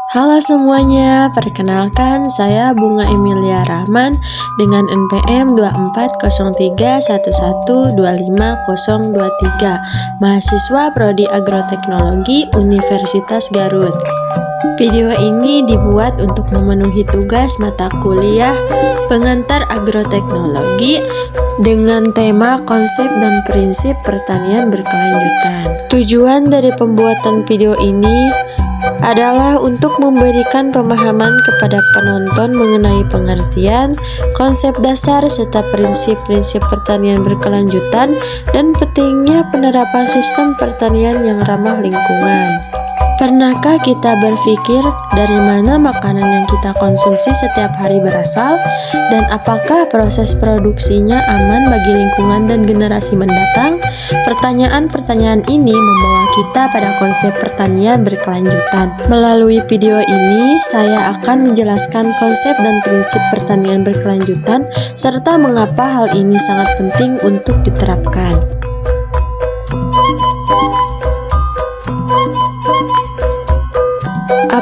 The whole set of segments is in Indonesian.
Halo semuanya, perkenalkan saya Bunga Emilia Rahman dengan NPM 240311250023, mahasiswa Prodi Agroteknologi Universitas Garut. Video ini dibuat untuk memenuhi tugas mata kuliah pengantar agroteknologi dengan tema konsep dan prinsip pertanian berkelanjutan. Tujuan dari pembuatan video ini adalah untuk memberikan pemahaman kepada penonton mengenai pengertian, konsep dasar, serta prinsip-prinsip pertanian berkelanjutan dan pentingnya penerapan sistem pertanian yang ramah lingkungan. Pernahkah kita berpikir dari mana makanan yang kita konsumsi setiap hari berasal dan apakah proses produksinya aman bagi lingkungan dan generasi mendatang? Pertanyaan-pertanyaan ini membawa kita pada konsep pertanian berkelanjutan. Melalui video ini, saya akan menjelaskan konsep dan prinsip pertanian berkelanjutan serta mengapa hal ini sangat penting untuk diterapkan.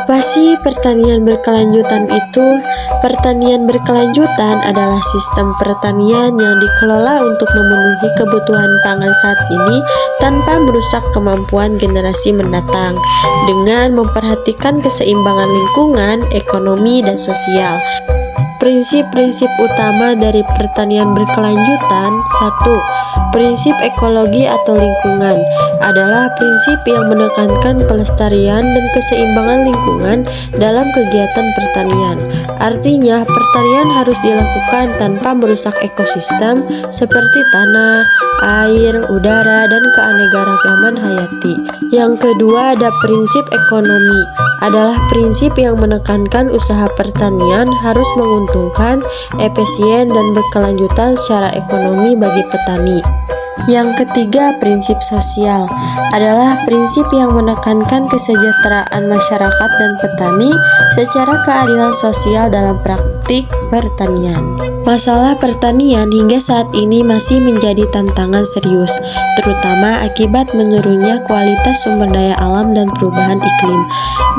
Apa sih pertanian berkelanjutan itu? Pertanian berkelanjutan adalah sistem pertanian yang dikelola untuk memenuhi kebutuhan pangan saat ini tanpa merusak kemampuan generasi mendatang, dengan memperhatikan keseimbangan lingkungan, ekonomi, dan sosial. Prinsip-prinsip utama dari pertanian berkelanjutan. 1. Prinsip ekologi atau lingkungan adalah prinsip yang menekankan pelestarian dan keseimbangan lingkungan dalam kegiatan pertanian. Artinya, pertanian harus dilakukan tanpa merusak ekosistem seperti tanah, air, udara, dan keanekaragaman hayati. Yang kedua, ada prinsip ekonomi, adalah prinsip yang menekankan usaha pertanian harus menguntungkan, efisien, dan berkelanjutan secara ekonomi bagi petani. Yang ketiga, prinsip sosial adalah prinsip yang menekankan kesejahteraan masyarakat dan petani secara keadilan sosial dalam praktik pertanian. Masalah pertanian hingga saat ini masih menjadi tantangan serius, terutama akibat menurunnya kualitas sumber daya alam dan perubahan iklim.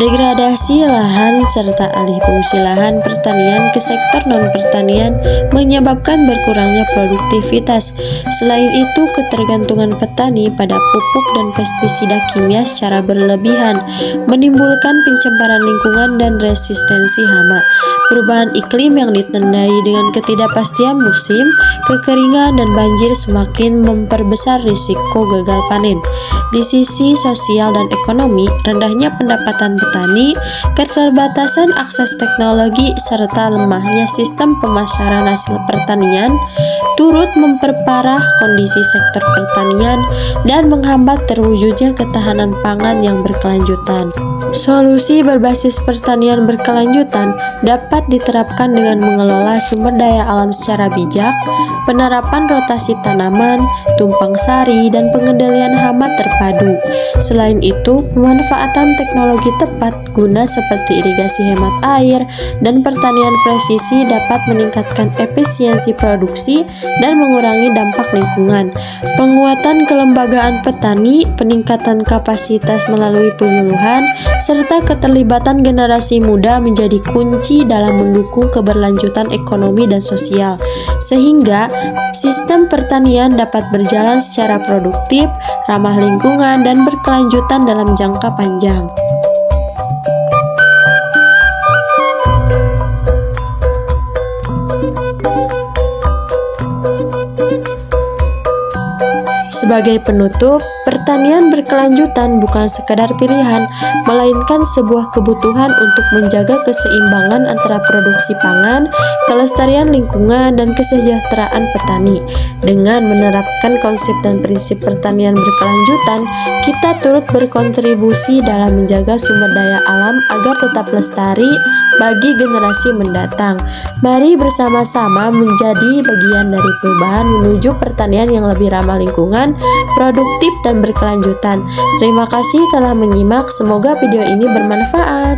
Degradasi lahan serta alih fungsi lahan pertanian ke sektor non-pertanian menyebabkan berkurangnya produktivitas. Selain itu, ketergantungan petani pada pupuk dan pestisida kimia secara berlebihan menimbulkan pencemaran lingkungan dan resistensi hama. Perubahan iklim yang ditandai dengan ketidakpastian musim, kekeringan, dan banjir semakin memperbesar risiko gagal panen. Di sisi sosial dan ekonomi, rendahnya pendapatan petani, keterbatasan akses teknologi, serta lemahnya sistem pemasaran hasil pertanian turut memperparah kondisi sektor pertanian dan menghambat terwujudnya ketahanan pangan yang berkelanjutan. Solusi berbasis pertanian berkelanjutan dapat diterapkan dengan mengelola sumber daya alam secara bijak, penerapan rotasi tanaman, tumpang sari, dan pengendalian hama terpadu. Selain itu, pemanfaatan teknologi tepat guna seperti irigasi hemat air dan pertanian presisi dapat meningkatkan efisiensi produksi dan mengurangi dampak lingkungan. Penguatan kelembagaan petani, peningkatan kapasitas melalui penyuluhan, serta keterlibatan generasi muda menjadi kunci dalam mendukung keberlanjutan ekonomi dan sosial, sehingga sistem pertanian dapat berjalan secara produktif, ramah lingkungan, dan berkelanjutan dalam jangka panjang. Sebagai penutup, pertanian berkelanjutan bukan sekadar pilihan, melainkan sebuah kebutuhan untuk menjaga keseimbangan antara produksi pangan, kelestarian lingkungan, dan kesejahteraan petani. Dengan menerapkan konsep dan prinsip pertanian berkelanjutan, kita turut berkontribusi dalam menjaga sumber daya alam agar tetap lestari bagi generasi mendatang. Mari bersama-sama menjadi bagian dari perubahan menuju pertanian yang lebih ramah lingkungan, produktif, dan berkelanjutan. Terima kasih telah menyimak, semoga video ini bermanfaat.